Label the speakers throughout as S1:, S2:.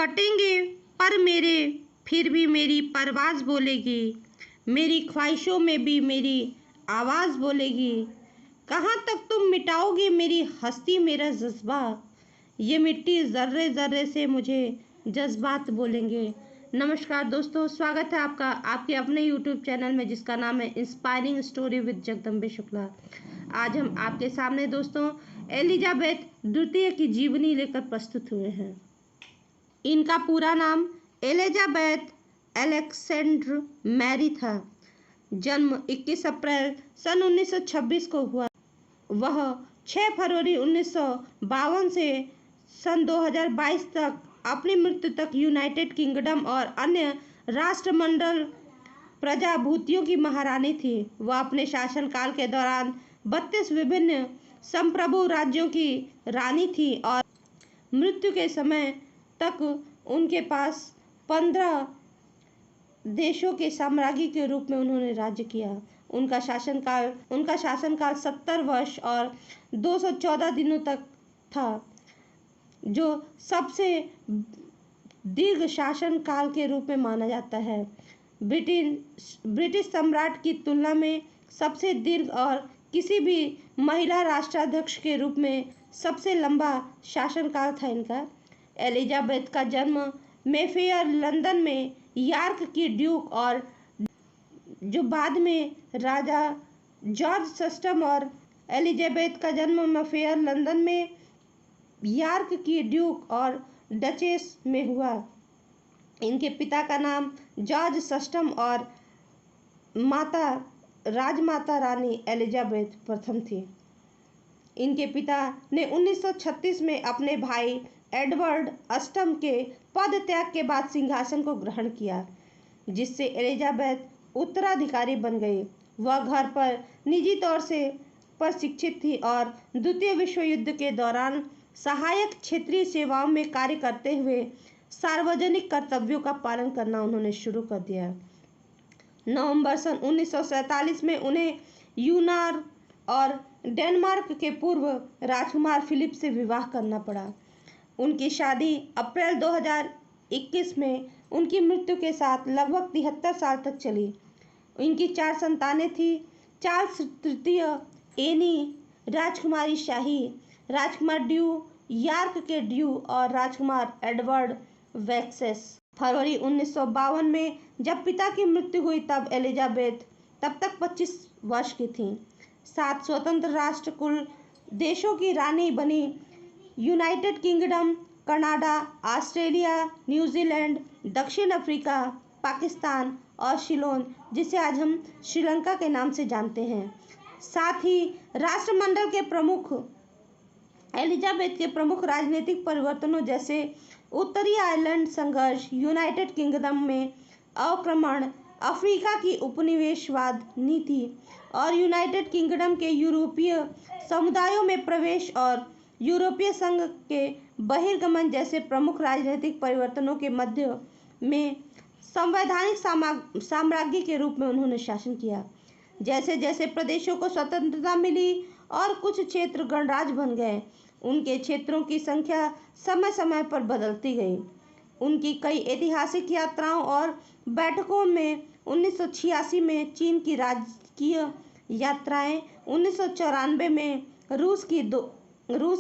S1: कटेंगे पर मेरे, फिर भी मेरी परवाज़ बोलेगी। मेरी ख्वाहिशों में भी मेरी आवाज़ बोलेगी। कहाँ तक तुम मिटाओगे मेरी हस्ती, मेरा जज्बा। ये मिट्टी ज़र्रे ज़र्रे से मुझे जज्बात बोलेंगे। नमस्कार दोस्तों, स्वागत है आपका आपके अपने YouTube चैनल में जिसका नाम है inspiring story with Jagdambe Shukla. आज हम आपके सामने दोस्तों एलिजाबेथ द्वितीय की जीवनी लेकर प्रस्तुत हुए हैं। इनका पूरा नाम एलिजाबेथ अलेक्जेंड्रा मैरी था। जन्म 21 अप्रैल सन 1926 को हुआ। वह 6 फरवरी 1952 से सन 2022 तक अपनी मृत्यु तक यूनाइटेड किंगडम और अन्य राष्ट्रमंडल प्रजाभूतियों की महारानी थी। वह अपने शासनकाल के दौरान 32 विभिन्न संप्रभु राज्यों की रानी थी और मृत्यु के समय तक उनके पास 15 देशों के साम्राज्ञी के रूप में उन्होंने राज्य किया। उनका शासनकाल 70 वर्ष और 214 दिनों तक था, जो सबसे दीर्घ शासन काल के रूप में माना जाता है। ब्रिटिश सम्राट की तुलना में सबसे दीर्घ और किसी भी महिला राष्ट्राध्यक्ष के रूप में सबसे लंबा शासनकाल था इनका। एलिजाबेथ का जन्म मेफेयर लंदन में यॉर्क की ड्यूक और जो बाद में राजा जॉर्ज सस्टम और एलिजाबेथ का जन्म मेफेयर लंदन में यॉर्क की ड्यूक और डचेस में हुआ। इनके पिता का नाम जॉर्ज सस्टम और माता राजमाता रानी एलिजाबेथ प्रथम थी। इनके पिता ने 1936 में अपने भाई एडवर्ड अष्टम के पद त्याग के बाद सिंहासन को ग्रहण किया, जिससे एलिजाबेथ उत्तराधिकारी बन गई। वह घर पर निजी तौर से प्रशिक्षित थी और द्वितीय विश्व युद्ध के दौरान सहायक क्षेत्रीय सेवाओं में कार्य करते हुए सार्वजनिक कर्तव्यों का पालन करना उन्होंने शुरू कर दिया। नवंबर सन 1947 में उन्हें यूनार और डेनमार्क के पूर्व राजकुमार फिलिप से विवाह करना पड़ा। उनकी शादी अप्रैल 2021 में उनकी मृत्यु के साथ लगभग 73 साल तक चली। इनकी 4 संतानें थीं: चार्ल्स तृतीय, एनी, राजकुमारी शाही, राजकुमार ड्यू, यॉर्क के ड्यू और राजकुमार एडवर्ड वेसेक्स। फरवरी 1952 में जब पिता की मृत्यु हुई तब एलिजाबेथ तब तक 25 वर्ष की थीं। 7 स्वतंत्र राष्ट्र कुल देशों की रानी बनी। United kingdom, Canada, Australia, New Zealand, दक्षिण अफ्रीका, पाकिस्तान और सिलोन, जिसे आज हम श्रीलंका के नाम से जानते हैं। साथ ही राष्ट्रमंडल के प्रमुख एलिजाबेथ के प्रमुख राजनीतिक परिवर्तनों जैसे उत्तरी आयरलैंड संघर्ष, यूनाइटेड किंगडम में आक्रमण, अफ्रीका की उपनिवेशवाद नीति और यूनाइटेड किंगडम के यूरोपीय समुदायों में प्रवेश और यूरोपीय संघ के बहिर्गमन जैसे प्रमुख राजनीतिक परिवर्तनों के मध्य में संवैधानिक साम्राज्ञी के रूप में उन्होंने शासन किया। जैसे जैसे प्रदेशों को स्वतंत्रता मिली और कुछ क्षेत्र गणराज्य बन गए, उनके क्षेत्रों की संख्या समय समय पर बदलती गई। उनकी कई ऐतिहासिक यात्राओं और बैठकों में 1986 में चीन की राजकीय यात्राएं, 1994 में रूस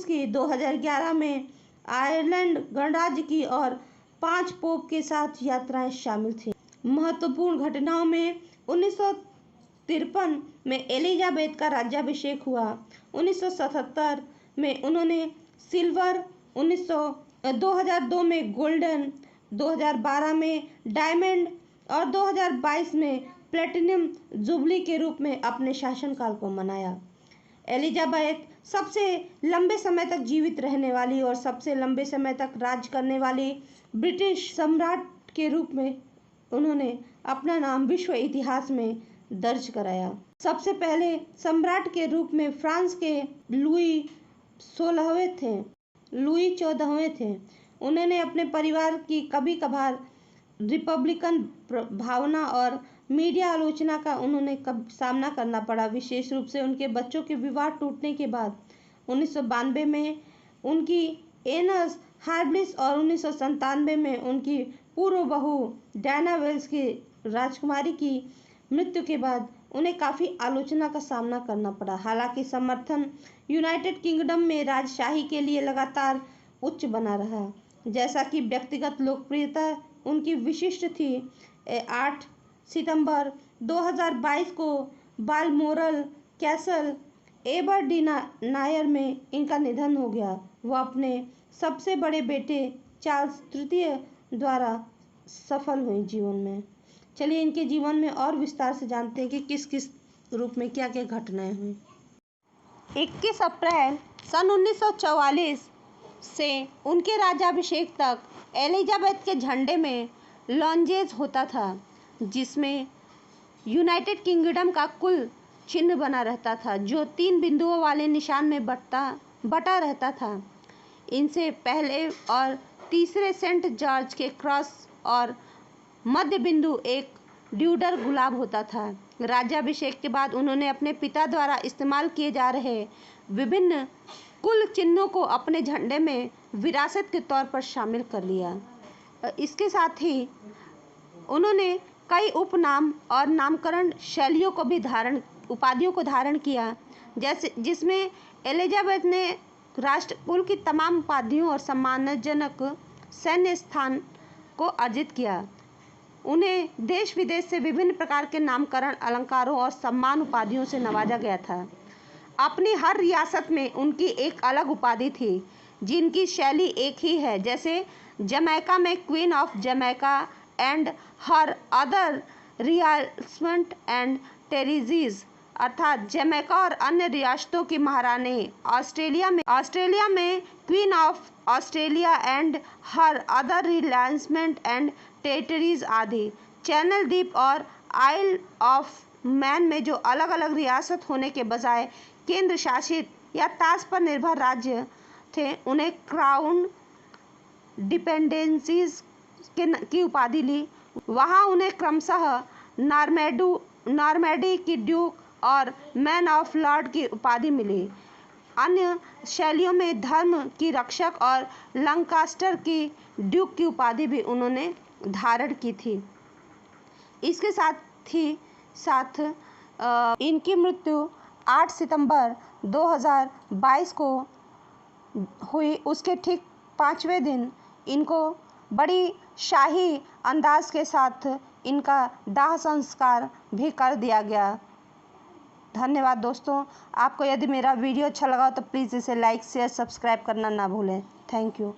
S1: की 2011 में आयरलैंड गणराज्य की और 5 पोप के साथ यात्राएं शामिल थीं। महत्वपूर्ण घटनाओं में 1953 में एलिजाबेथ का राज्याभिषेक हुआ। 1977 में उन्होंने सिल्वर, 2002 में गोल्डन, 2012 में डायमंड और 2022 में प्लेटिनम जुबली के रूप में अपने शासनकाल को मनाया। एलिजाबेथ सबसे लंबे समय तक जीवित रहने वाली और सबसे लंबे समय तक राज करने वाली ब्रिटिश सम्राट के रूप में उन्होंने अपना नाम विश्व इतिहास में दर्ज कराया। सबसे पहले सम्राट के रूप में फ्रांस के लुई 14वें थे। उन्होंने अपने परिवार की कभी कभार रिपब्लिकन भावना और मीडिया आलोचना का उन्होंने सामना करना पड़ा, विशेष रूप से उनके बच्चों के विवाह टूटने के बाद। 1992 में उनकी एनस हार्डिस और 1997 में उनकी पूर्व बहू डायना वेल्स की राजकुमारी की मृत्यु के बाद उन्हें काफ़ी आलोचना का सामना करना पड़ा। हालांकि समर्थन यूनाइटेड किंगडम में राजशाही के लिए लगातार उच्च बना रहा। जैसा कि व्यक्तिगत लोकप्रियता उनकी विशिष्ट थी। 8 सितंबर 2022 को बालमोरल कैसल एबरडीनायर में इनका निधन हो गया। वह अपने सबसे बड़े बेटे चार्ल्स तृतीय द्वारा सफल हुई जीवन में। चलिए इनके जीवन में और विस्तार से जानते हैं कि किस किस रूप में क्या क्या घटनाएं हुई। 21 अप्रैल सन 1944 से उनके राज्याभिषेक तक एलिजाबेथ के झंडे में लॉन्जेस होता था, जिसमें यूनाइटेड किंगडम का कुल चिन्ह बना रहता था, जो 3 बिंदुओं वाले निशान में बटा रहता था। इनसे पहले और तीसरे सेंट जॉर्ज के क्रॉस और मध्य बिंदु एक ड्यूडर गुलाब होता था। राज्याभिषेक के बाद उन्होंने अपने पिता द्वारा इस्तेमाल किए जा रहे विभिन्न कुल चिन्हों को अपने झंडे में विरासत के तौर पर शामिल कर लिया। इसके साथ ही उन्होंने कई उपनाम और नामकरण शैलियों को भी उपाधियों को धारण किया, जैसे जिसमें एलिजाबेथ ने राष्ट्रकुल की तमाम उपाधियों और सम्मानजनक सैन्य स्थान को अर्जित किया। उन्हें देश विदेश से विभिन्न प्रकार के नामकरण, अलंकारों और सम्मान उपाधियों से नवाजा गया था। अपनी हर रियासत में उनकी एक अलग उपाधि थी, जिनकी शैली एक ही है, जैसे जमैका में Queen of Jamaica and her other realms and territories, अर्थात जमैका और अन्य रियासतों की महारानी। ऑस्ट्रेलिया में Queen of Australia and her other realms and territories आदि। चैनल द्वीप और आइल ऑफ मैन में जो अलग अलग रियासत होने के बजाय केंद्र शासित या ताश पर निर्भर राज्य थे, उन्हें क्राउन डिपेंडेंसीज की उपाधि ली। वहाँ उन्हें क्रमशः नॉर्मैंडी की ड्यूक और मैन ऑफ लॉर्ड की उपाधि मिली। अन्य शैलियों में धर्म की रक्षक और लंकास्टर की ड्यूक की उपाधि भी उन्होंने धारण की थी। इसके साथ इनकी मृत्यु 8 सितंबर 2022 को हुई। उसके ठीक 5वें दिन इनको बड़ी शाही अंदाज के साथ इनका दाह संस्कार भी कर दिया गया। धन्यवाद दोस्तों। आपको यदि मेरा वीडियो अच्छा लगा तो प्लीज़ इसे लाइक, शेयर, सब्सक्राइब करना ना भूलें। Thank you.